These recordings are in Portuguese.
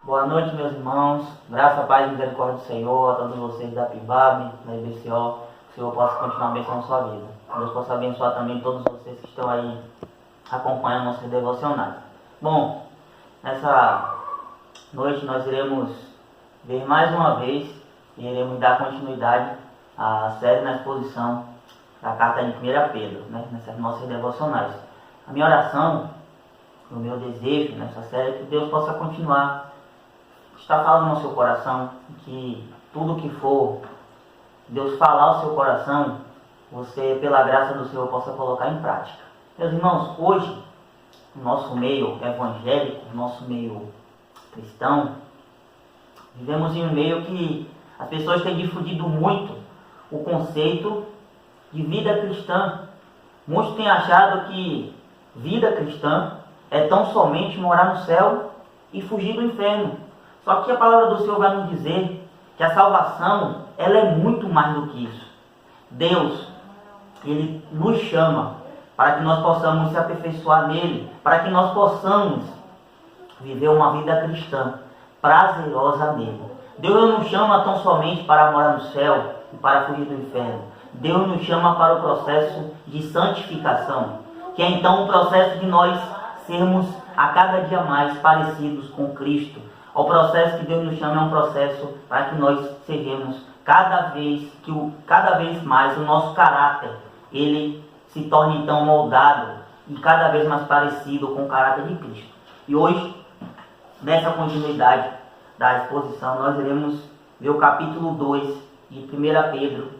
Boa noite, meus irmãos. Graça, paz e misericórdia do Senhor, a todos vocês da PIBAB, da IBCO, que o Senhor possa continuar abençoando a sua vida. Deus possa abençoar também todos vocês que estão aí acompanhando nossos devocionais. Bom, nessa noite nós iremos ver mais uma vez e iremos dar continuidade à série na exposição da carta de 1 Pedro, nessas nossas devocionais. A minha oração, o meu desejo nessa série é que Deus possa continuar está falando no seu coração, que tudo que for Deus falar ao seu coração, você, pela graça do Senhor, possa colocar em prática. Meus irmãos, hoje, no nosso meio evangélico, no nosso meio cristão, vivemos em um meio que as pessoas têm difundido muito o conceito de vida cristã. Muitos têm achado que vida cristã é tão somente morar no céu e fugir do inferno. Só que a palavra do Senhor vai nos dizer que a salvação, ela é muito mais do que isso. Deus, Ele nos chama para que nós possamos se aperfeiçoar nele, para que nós possamos viver uma vida cristã prazerosa nele. Deus não nos chama tão somente para morar no céu e para fugir do inferno. Deus nos chama para o processo de santificação, que é então o processo de nós sermos a cada dia mais parecidos com Cristo. O processo que Deus nos chama é um processo para que nós sejamos cada vez mais o nosso caráter, ele se torne então moldado e cada vez mais parecido com o caráter de Cristo. E hoje, nessa continuidade da exposição, nós iremos ver o capítulo 2 de 1 Pedro.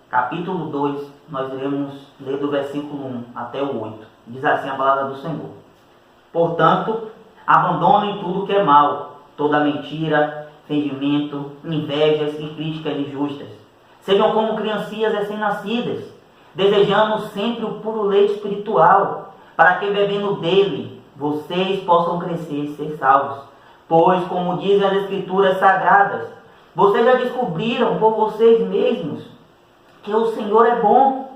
Capítulo 2, nós iremos ler do versículo 1 até o 8. Diz assim a palavra do Senhor: Portanto, abandonem tudo que é mal, toda mentira, fingimento, invejas e críticas injustas. Sejam como criancinhas recém-nascidas, desejando sempre o puro leite espiritual, para que bebendo dele, vocês possam crescer e ser salvos. Pois, como dizem as Escrituras Sagradas, vocês já descobriram por vocês mesmos que o Senhor é bom.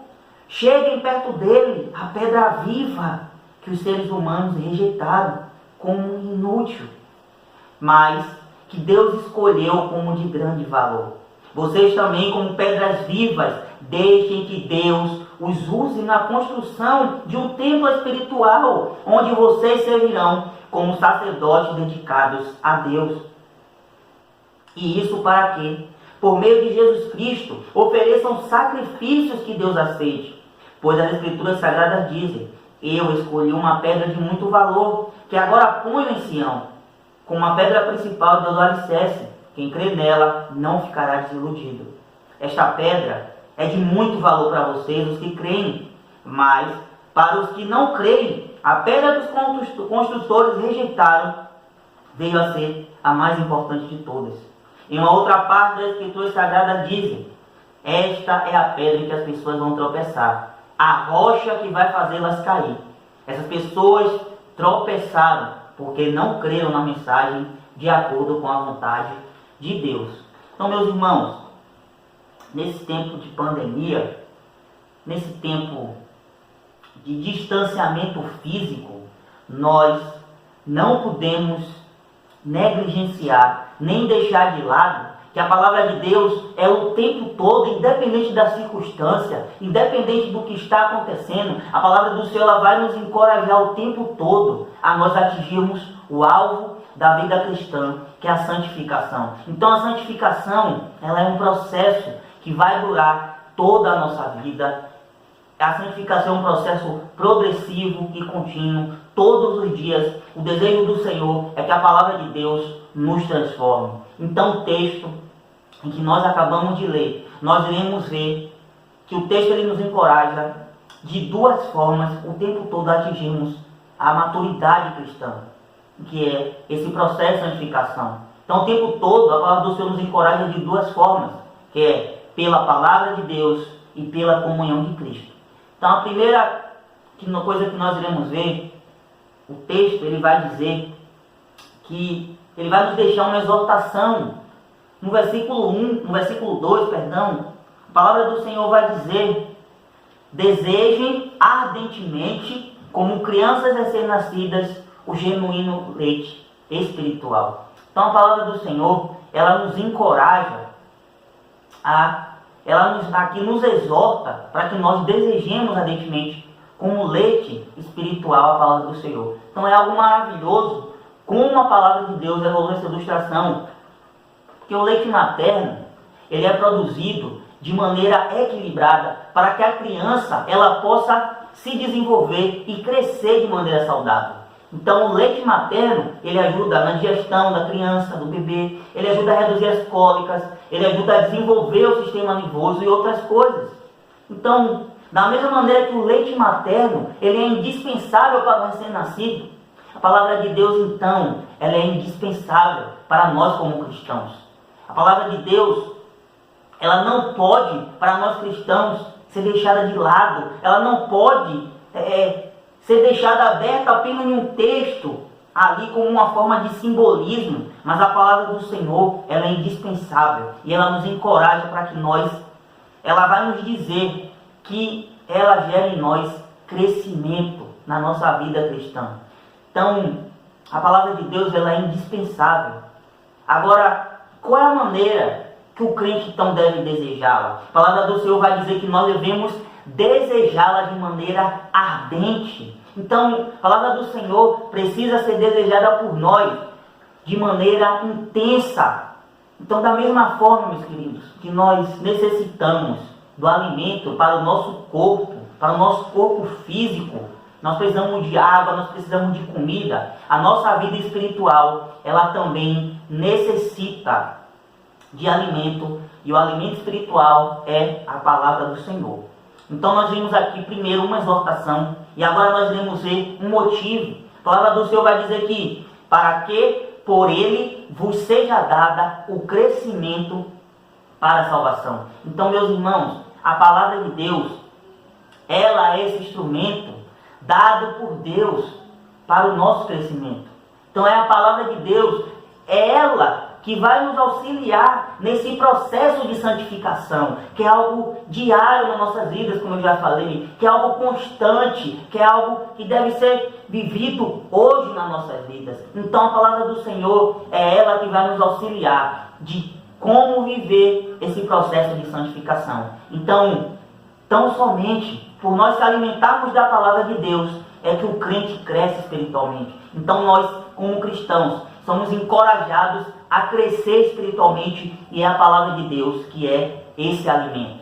Cheguem perto dele, a pedra viva que os seres humanos rejeitaram como inútil, mas que Deus escolheu como de grande valor. Vocês também, como pedras vivas, deixem que Deus os use na construção de um templo espiritual, onde vocês servirão como sacerdotes dedicados a Deus. E isso para quê? Por meio de Jesus Cristo, ofereçam sacrifícios que Deus aceite. Pois as Escrituras Sagradas dizem: Eu escolhi uma pedra de muito valor, que agora ponho em Sião, como a pedra principal do alicerce. Quem crê nela não ficará desiludido. Esta pedra é de muito valor para vocês, os que creem. Mas, para os que não creem, a pedra dos construtores rejeitaram veio a ser a mais importante de todas. Em uma outra parte das Escrituras Sagradas dizem: Esta é a pedra em que as pessoas vão tropeçar, a rocha que vai fazê-las cair. Essas pessoas tropeçaram porque não creram na mensagem de acordo com a vontade de Deus. Então, meus irmãos, nesse tempo de pandemia, nesse tempo de distanciamento físico, nós não podemos negligenciar, nem deixar de lado que a palavra de Deus é o tempo todo, independente da circunstância, independente do que está acontecendo. A palavra do Senhor, ela vai nos encorajar o tempo todo a nós atingirmos o alvo da vida cristã, que é a santificação. Então a santificação, ela é um processo que vai durar toda a nossa vida. A santificação é um processo progressivo e contínuo. Todos os dias, o desejo do Senhor é que a palavra de Deus nos transforme. Então o texto em que nós acabamos de ler, nós iremos ver que o texto ele nos encoraja de duas formas o tempo todo a atingirmos a maturidade cristã, que é esse processo de santificação. Então o tempo todo a palavra do Senhor nos encoraja de duas formas, que é pela palavra de Deus e pela comunhão de Cristo. Então a primeira coisa que nós iremos ver, o texto ele vai dizer que ele vai nos deixar uma exortação. No versículo 2, a palavra do Senhor vai dizer: Desejem ardentemente, como crianças recém-nascidas, o genuíno leite espiritual. Então a palavra do Senhor, ela nos encoraja, aqui nos exorta para que nós desejemos ardentemente como leite espiritual a palavra do Senhor. Então é algo maravilhoso como a palavra de Deus evoluiu essa ilustração, porque o leite materno, ele é produzido de maneira equilibrada para que a criança ela possa se desenvolver e crescer de maneira saudável. Então o leite materno, ele ajuda na digestão da criança, do bebê, ele ajuda a reduzir as cólicas, ele ajuda a desenvolver o sistema nervoso e outras coisas. Então, da mesma maneira que o leite materno, ele é indispensável para o recém-nascido, a palavra de Deus, então, ela é indispensável para nós como cristãos. A palavra de Deus, ela não pode, para nós cristãos, ser deixada de lado, ela não pode ser deixada aberta apenas em um texto, ali como uma forma de simbolismo, mas a palavra do Senhor, ela é indispensável, e ela nos encoraja para que ela vai nos dizer que ela gera em nós crescimento na nossa vida cristã. Então, a palavra de Deus, ela é indispensável. Agora, qual é a maneira que o crente então deve desejá-la? A palavra do Senhor vai dizer que nós devemos desejá-la de maneira ardente. Então, a palavra do Senhor precisa ser desejada por nós de maneira intensa. Então, da mesma forma, meus queridos, que nós necessitamos do alimento para o nosso corpo físico, nós precisamos de água, nós precisamos de comida, a nossa vida espiritual, ela também necessita de alimento, e o alimento espiritual é a palavra do Senhor. Então nós vimos aqui primeiro uma exortação, e agora nós iremos ver um motivo. A palavra do Senhor vai dizer que, para que por ele vos seja dada o crescimento para a salvação. Então, meus irmãos, a palavra de Deus, ela é esse instrumento dado por Deus para o nosso crescimento. Então é a palavra de Deus, é ela que vai nos auxiliar nesse processo de santificação, que é algo diário nas nossas vidas, como eu já falei, que é algo constante, que é algo que deve ser vivido hoje nas nossas vidas. Então a palavra do Senhor é ela que vai nos auxiliar de como viver esse processo de santificação. Então, tão somente por nós se alimentarmos da palavra de Deus é que o crente cresce espiritualmente. Então nós, como cristãos, somos encorajados a crescer espiritualmente, e é a palavra de Deus que é esse alimento.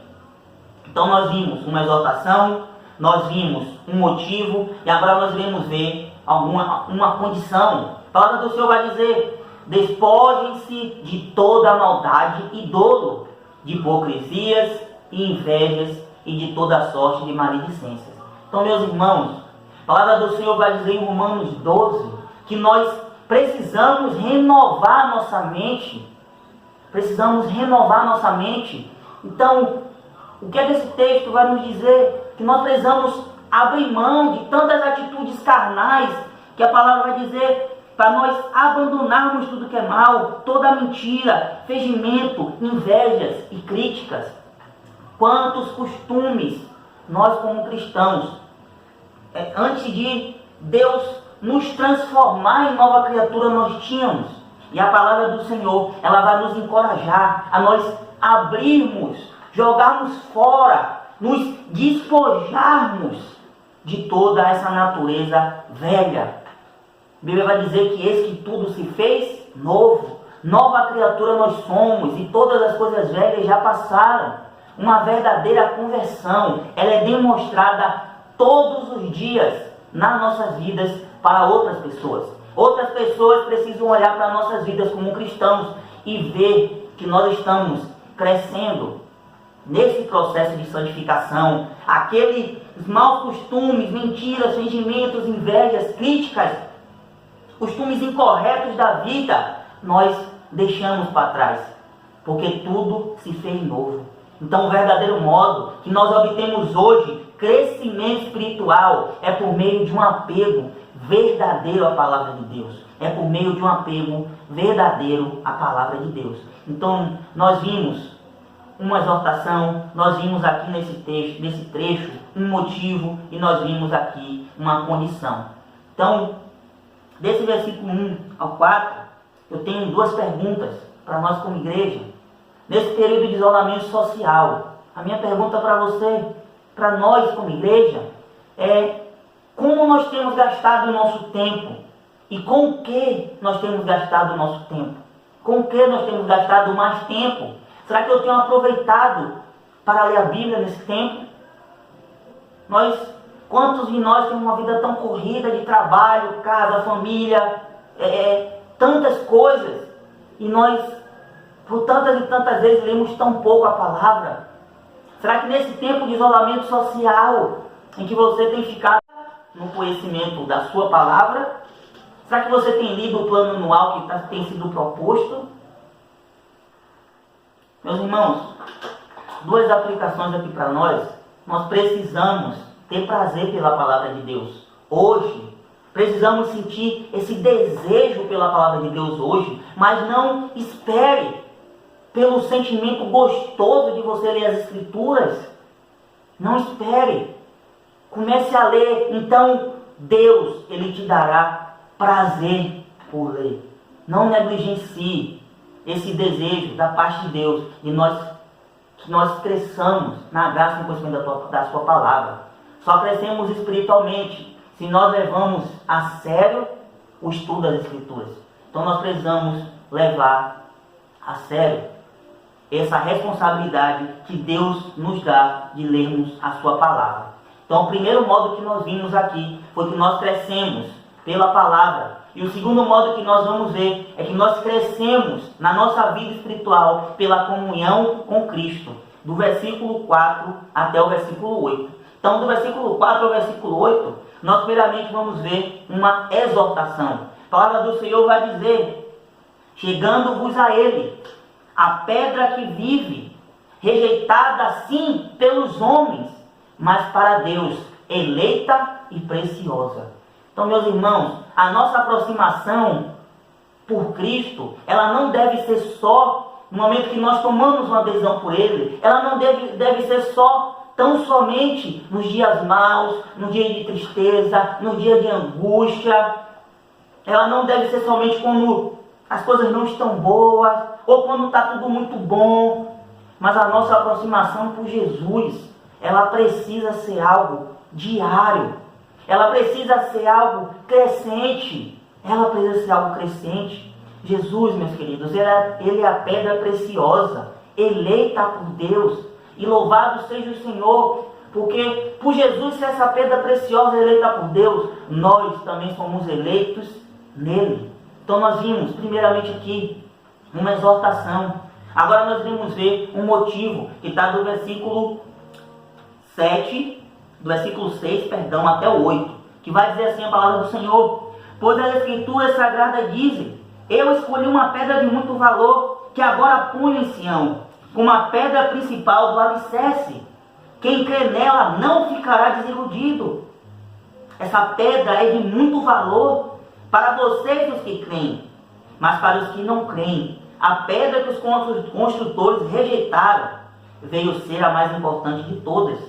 Então nós vimos uma exortação, nós vimos um motivo, e agora nós iremos ver uma condição. A palavra do Senhor vai dizer: despojem-se de toda maldade e dolo, de hipocrisias e invejas e de toda sorte de maledicências. Então, meus irmãos, a palavra do Senhor vai dizer em Romanos 12 que nós precisamos renovar nossa mente. Precisamos renovar nossa mente. Então, o que é que esse texto vai nos dizer? Que nós precisamos abrir mão de tantas atitudes carnais, que a palavra vai dizer para nós abandonarmos tudo que é mal, toda mentira, fingimento, invejas e críticas. Quantos costumes nós como cristãos, antes de Deus nos transformar em nova criatura, nós tínhamos. E a palavra do Senhor, ela vai nos encorajar a nós abrirmos, jogarmos fora, nos despojarmos de toda essa natureza velha. A Bíblia vai dizer que eis que tudo se fez novo, nova criatura nós somos, e todas as coisas velhas já passaram. Uma verdadeira conversão, ela é demonstrada todos os dias nas nossas vidas para outras pessoas. Outras pessoas precisam olhar para nossas vidas como cristãos e ver que nós estamos crescendo nesse processo de santificação. Aqueles maus costumes, mentiras, fingimentos, invejas, críticas, costumes incorretos da vida, nós deixamos para trás, porque tudo se fez novo. Então o verdadeiro modo que nós obtemos hoje crescimento espiritual é por meio de um apego verdadeiro à palavra de Deus. É por meio de um apego verdadeiro à palavra de Deus. Então nós vimos uma exortação, nós vimos aqui nesse trecho um motivo, e nós vimos aqui uma condição. Então, desse versículo 1 ao 4, eu tenho duas perguntas para nós como igreja. Nesse período de isolamento social, a minha pergunta para você, para nós como igreja, é como nós temos gastado o nosso tempo e com o que nós temos gastado o nosso tempo? Com o que nós temos gastado mais tempo? Será que eu tenho aproveitado para ler a Bíblia nesse tempo? Quantos de nós temos uma vida tão corrida de trabalho, casa, família, tantas coisas, e nós, por tantas e tantas vezes, lemos tão pouco a palavra? Será que nesse tempo de isolamento social, em que você tem ficado no conhecimento da sua palavra, será que você tem lido o plano anual que tem sido proposto? Meus irmãos, duas aplicações aqui para nós. Nós precisamos ter prazer pela palavra de Deus hoje. Precisamos sentir esse desejo pela palavra de Deus hoje, mas não espere pelo sentimento gostoso de você ler as Escrituras. Não espere. Comece a ler, então Deus, Ele te dará prazer por ler. Não negligencie esse desejo da parte de Deus, de que nós cresçamos na graça e no conhecimento da sua palavra. Só crescemos espiritualmente se nós levamos a sério o estudo das Escrituras. Então nós precisamos levar a sério essa responsabilidade que Deus nos dá de lermos a sua palavra. Então o primeiro modo que nós vimos aqui foi que nós crescemos pela palavra. E o segundo modo que nós vamos ver é que nós crescemos na nossa vida espiritual pela comunhão com Cristo. Do versículo 4 até o versículo 8. Então do versículo 4 ao versículo 8, nós primeiramente vamos ver uma exortação. A palavra do Senhor vai dizer: chegando-vos a Ele, a pedra que vive, rejeitada assim pelos homens, mas para Deus, eleita e preciosa. Então, meus irmãos, a nossa aproximação por Cristo, ela não deve ser só no momento que nós tomamos uma decisão por Ele. Ela não deve ser tão somente nos dias maus, no dia de tristeza, no dia de angústia. Ela não deve ser somente quando as coisas não estão boas, ou quando está tudo muito bom. Mas a nossa aproximação por Jesus, ela precisa ser algo diário. Ela precisa ser algo crescente. Ela precisa ser algo crescente. Jesus, meus queridos, Ele é a pedra preciosa, eleita por Deus. E louvado seja o Senhor, porque por Jesus ser essa pedra preciosa, eleita por Deus, nós também somos eleitos nele. Então nós vimos, primeiramente aqui, uma exortação. Agora nós vamos ver um motivo, que está do versículo 6, até o 8, que vai dizer assim a palavra do Senhor: pois as Escrituras Sagradas dizem: eu escolhi uma pedra de muito valor, que agora ponho em Sião, como a pedra principal do alicerce. Quem crê nela não ficará desiludido. Essa pedra é de muito valor para vocês, os que creem. Mas para os que não creem, a pedra que os construtores rejeitaram veio ser a mais importante de todas.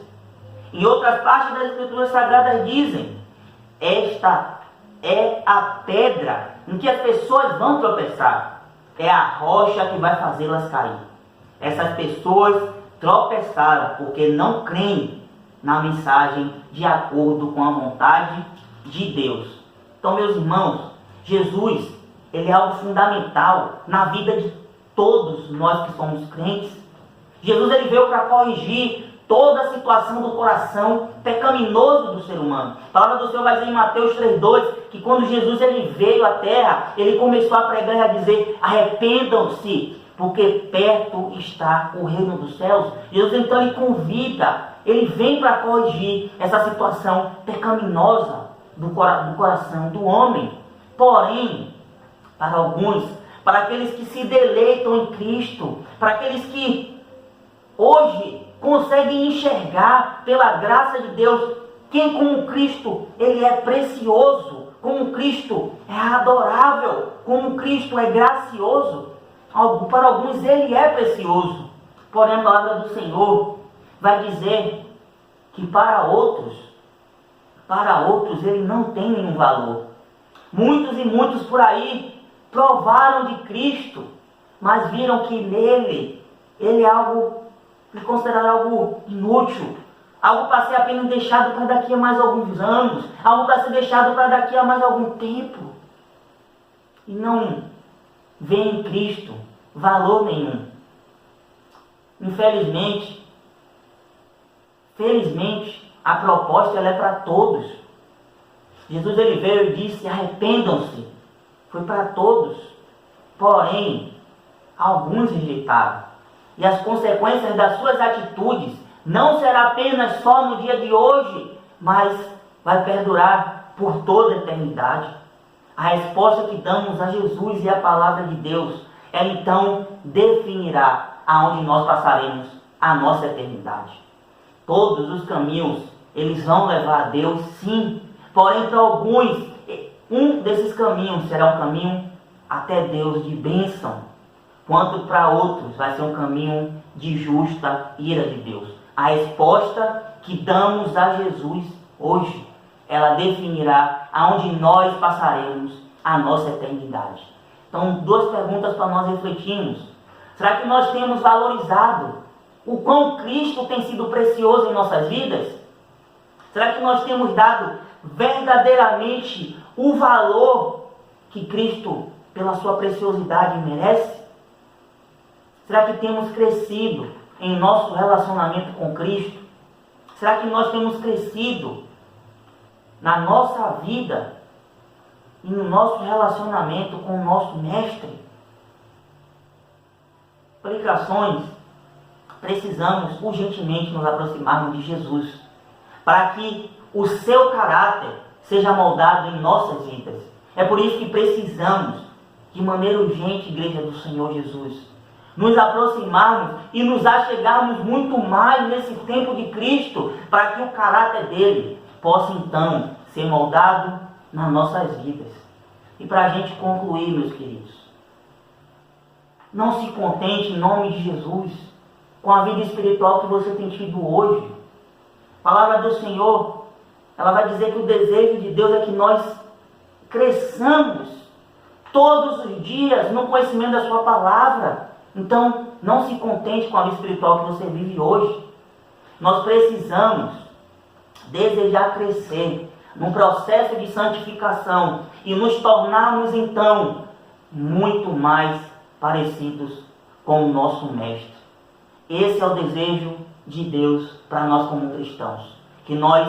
Em outras partes das Escrituras Sagradas dizem: esta é a pedra em que as pessoas vão tropeçar. É a rocha que vai fazê-las cair. Essas pessoas tropeçaram porque não creem na mensagem de acordo com a vontade de Deus. Então, meus irmãos, Jesus, Ele é algo fundamental na vida de todos nós que somos crentes. Jesus, Ele veio para corrigir toda a situação do coração pecaminoso do ser humano. A palavra do Senhor vai dizer em Mateus 3,2 que quando Jesus ele veio à terra, Ele começou a pregar e a dizer: arrependam-se, porque perto está o reino dos céus. Jesus então Ele convida, Ele vem para corrigir essa situação pecaminosa do coração do homem. Porém, para alguns, para aqueles que se deleitam em Cristo, para aqueles que hoje conseguem enxergar pela graça de Deus quem como Cristo Ele é precioso, como Cristo é adorável, como Cristo é gracioso. Para alguns Ele é precioso, porém a palavra do Senhor vai dizer que para outros Ele não tem nenhum valor. Muitos e muitos por aí provaram de Cristo, mas viram que nele, ele é algo, ele consideraram algo inútil, algo para ser apenas deixado para daqui a mais alguns anos, algo para ser deixado para daqui a mais algum tempo. E não vê em Cristo valor nenhum. Infelizmente, felizmente, a proposta ela é para todos. Jesus ele veio e disse: arrependam-se. Foi para todos. Porém, alguns rejeitaram. E as consequências das suas atitudes não será apenas só no dia de hoje, mas vai perdurar por toda a eternidade. A resposta que damos a Jesus e a palavra de Deus, ela então definirá aonde nós passaremos a nossa eternidade. Todos os caminhos, eles vão levar a Deus, sim. Porém, para alguns, um desses caminhos será um caminho até Deus de bênção, quanto para outros vai ser um caminho de justa ira de Deus. A resposta que damos a Jesus hoje, ela definirá aonde nós passaremos a nossa eternidade. Então, duas perguntas para nós refletirmos. Será que nós temos valorizado o quão Cristo tem sido precioso em nossas vidas? Será que nós temos dado verdadeiramente o valor que Cristo, pela sua preciosidade, merece? Será que temos crescido em nosso relacionamento com Cristo? Será que nós temos crescido na nossa vida e no nosso relacionamento com o nosso Mestre? Aplicações, precisamos urgentemente nos aproximarmos de Jesus, para que o seu caráter seja moldado em nossas vidas. É por isso que precisamos, de maneira urgente, Igreja do Senhor Jesus, nos aproximarmos e nos achegarmos muito mais nesse tempo de Cristo, para que o caráter dele possa então ser moldado nas nossas vidas. E para a gente concluir, meus queridos, não se contente, em nome de Jesus, com a vida espiritual que você tem tido hoje. A palavra do Senhor, ela vai dizer que o desejo de Deus é que nós cresçamos todos os dias no conhecimento da sua palavra. Então, não se contente com a vida espiritual que você vive hoje. Nós precisamos desejar crescer num processo de santificação e nos tornarmos, então, muito mais parecidos com o nosso Mestre. Esse é o desejo de Deus para nós como cristãos. Que nós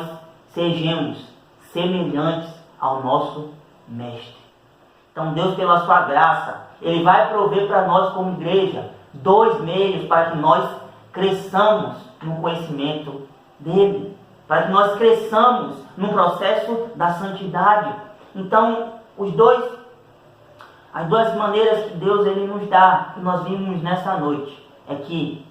sejamos semelhantes ao nosso Mestre. Então Deus, pela sua graça, Ele vai prover para nós como igreja 2 meios para que nós cresçamos no conhecimento dEle. Para que nós cresçamos no processo da santidade. Então, as duas maneiras que Deus ele nos dá, que nós vimos nessa noite, é que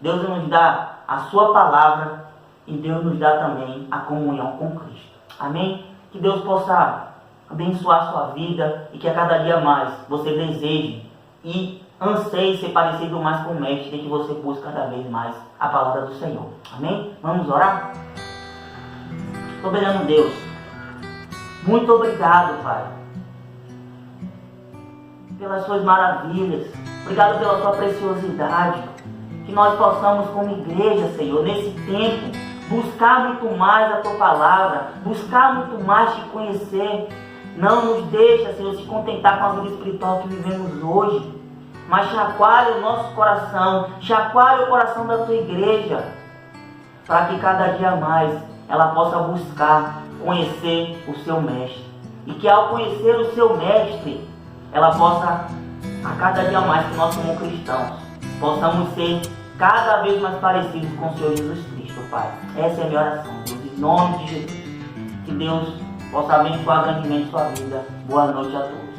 Deus nos dá a sua palavra e Deus nos dá também a comunhão com Cristo. Amém? Que Deus possa abençoar a sua vida e que a cada dia mais você deseje e anseie ser parecido mais com o Mestre e que você busque cada vez mais a palavra do Senhor. Amém? Vamos orar? Soberano Deus, muito obrigado, Pai, pelas suas maravilhas, obrigado pela sua preciosidade, que nós possamos como igreja, Senhor, nesse tempo, buscar muito mais a tua palavra, buscar muito mais te conhecer. Não nos deixa, Senhor, se contentar com a vida espiritual que vivemos hoje, mas chacoalha o nosso coração, chacoalha o coração da tua igreja, para que cada dia mais ela possa buscar conhecer o seu Mestre. E que ao conhecer o seu Mestre, ela possa, a cada dia mais que nós como cristãos, possamos ser cada vez mais parecidos com o Senhor Jesus Cristo, Pai. Essa é a minha oração, Deus, em nome de Jesus. Que Deus possa abençoar grandemente sua vida. Boa noite a todos.